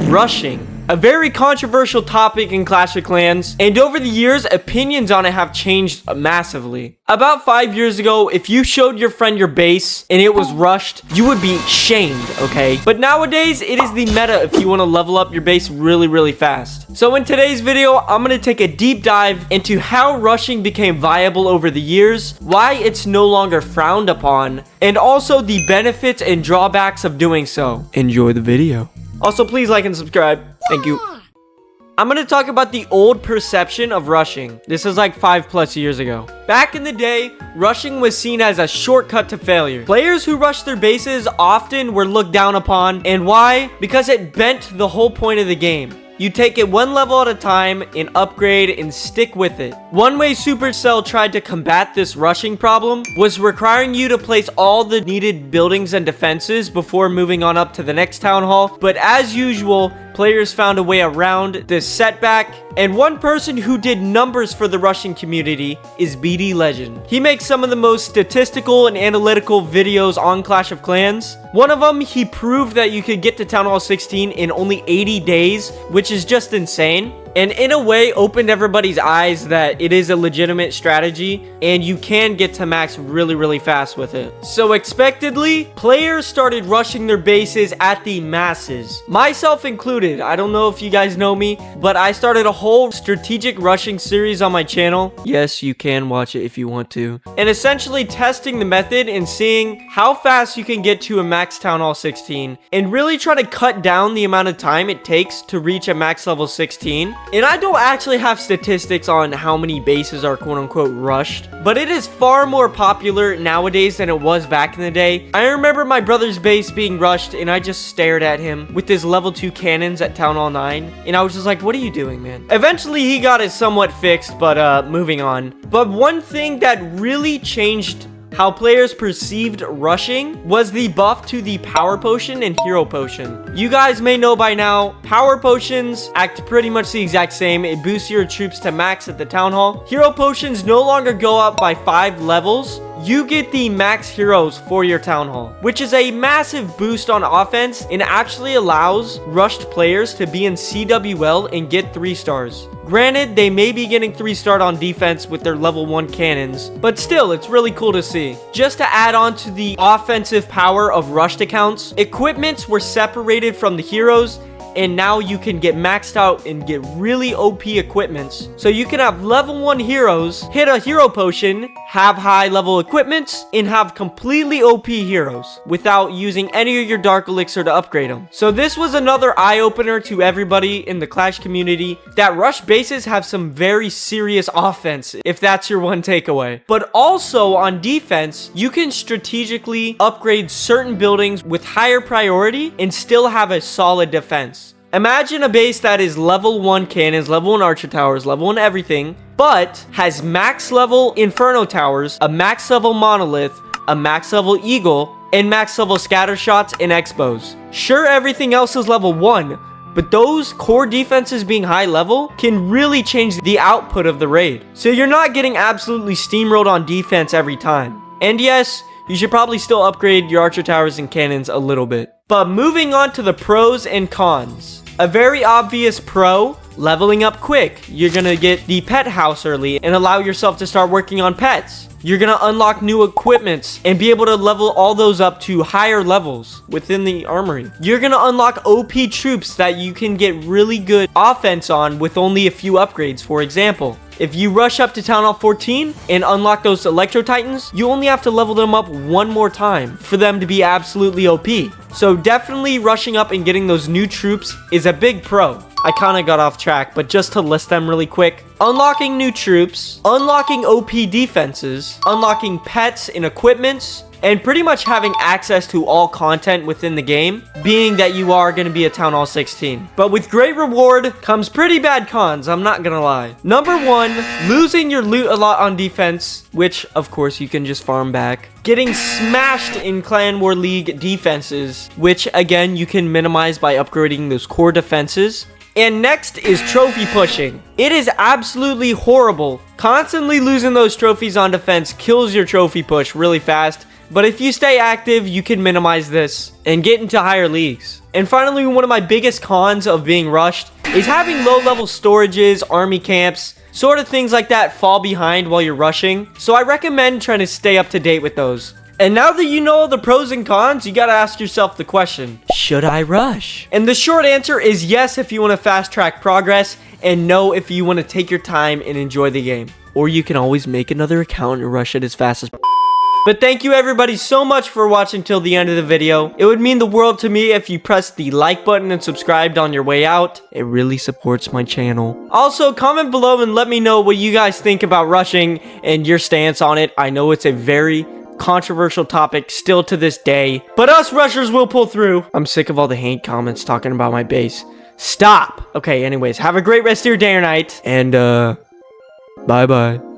rushing. A very controversial topic in Clash of Clans, and over the years, opinions on it have changed massively. About 5 years ago, if you showed your friend your base and it was rushed, you would be shamed, okay? But nowadays, it is the meta if you want to level up your base really fast. So in today's video, I'm going to take a deep dive into how rushing became viable over the years, why it's no longer frowned upon, and also the benefits and drawbacks of doing so. Enjoy the video. Also, please like and subscribe. Thank you. I'm going to talk about the old perception of rushing. This is like 5+ years ago. Back in the day, rushing was seen as a shortcut to failure. Players who rushed their bases often were looked down upon. And why? Because it bent the whole point of the game. You take it one level at a time and upgrade and stick with it. One way Supercell tried to combat this rushing problem was requiring you to place all the needed buildings and defenses before moving on up to the next town hall. But as usual, players found a way around this setback. And one person who did numbers for the rushing community is BD Legend. He makes some of the most statistical and analytical videos on Clash of Clans. One of them, he proved that you could get to Town Hall 16 in only 80 days, which is just insane. And in a way, opened everybody's eyes that it is a legitimate strategy and you can get to max really fast with it. So expectedly, players started rushing their bases at the masses. Myself included. I don't know if you guys know me, but I started a whole strategic rushing series on my channel. Yes, you can watch it if you want to. And essentially testing the method and seeing how fast you can get to a max Town Hall 16 and really try to cut down the amount of time it takes to reach a max level 16. And I don't actually have statistics on how many bases are quote-unquote rushed, but it is far more popular nowadays than it was back in the day. I remember my brother's base being rushed and I just stared at him with his level 2 cannons at Town Hall 9, and I was just like, what are you doing, man? Eventually he got it somewhat fixed, but moving on. But one thing that really changed how players perceived rushing was the buff to the power potion and hero potion. You guys may know by now, power potions act pretty much the exact same. It boosts your troops to max at the town hall. Hero potions no longer go up by 5 levels. You get the max heroes for your town hall, which is a massive boost on offense and actually allows rushed players to be in CWL and get 3 stars. Granted, they may be getting 3-starred on defense with their level 1 cannons, but still, it's really cool to see. Just to add on to the offensive power of rushed accounts, equipments were separated from the heroes, and now you can get maxed out and get really OP equipments. So you can have level 1 heroes, hit a hero potion, have high level equipments, and have completely OP heroes without using any of your dark elixir to upgrade them. So this was another eye-opener to everybody in the Clash community that rush bases have some very serious offense, if that's your one takeaway. But also on defense, you can strategically upgrade certain buildings with higher priority and still have a solid defense. Imagine a base that is level 1 cannons, level 1 archer towers, level 1 everything, but has max level inferno towers, a max level monolith, a max level eagle, and max level scatter shots and expos. Sure, everything else is level 1, but those core defenses being high level can really change the output of the raid. So you're not getting absolutely steamrolled on defense every time. And yes, you should probably still upgrade your archer towers and cannons a little bit. But moving on to the pros and cons. A very obvious pro, leveling up quick. You're gonna get the pet house early and allow yourself to start working on pets. You're gonna unlock new equipments and be able to level all those up to higher levels within the armory. You're gonna unlock OP troops that you can get really good offense on with only a few upgrades. For example, if you rush up to Town Hall 14 and unlock those Electro Titans, you only have to level them up one more time for them to be absolutely OP. So definitely rushing up and getting those new troops is a big pro. I kind of got off track, but just to list them really quick. Unlocking new troops, unlocking OP defenses, unlocking pets and equipments, and pretty much having access to all content within the game, being that you are going to be a Town Hall 16. But with great reward comes pretty bad cons, I'm not gonna lie. Number 1, losing your loot a lot on defense, which of course you can just farm back. Getting smashed in Clan War League defenses, which again you can minimize by upgrading those core defenses. And next is trophy pushing. It is absolutely horrible. Constantly losing those trophies on defense kills your trophy push really fast. but if you stay active, you can minimize this and get into higher leagues. And finally, one of my biggest cons of being rushed is having low-level storages, army camps, sort of things like that fall behind while you're rushing. So I recommend trying to stay up to date with those. And now that you know the pros and cons, you gotta ask yourself the question, should I rush? And the short answer is yes if you want to fast track progress, and no if you want to take your time and enjoy the game. Or you can always make another account and rush it as fast as But thank you everybody so much for watching till the end of the video. It would mean the world to me if you pressed the like button and subscribed on your way out. It really supports my channel. Also, comment below and let me know what you guys think about rushing and your stance on it. I know it's a very controversial topic still to this day, but us rushers will pull through. I'm sick of all the hate comments talking about my base. Stop! Okay, anyways, have a great rest of your day or night, and bye-bye.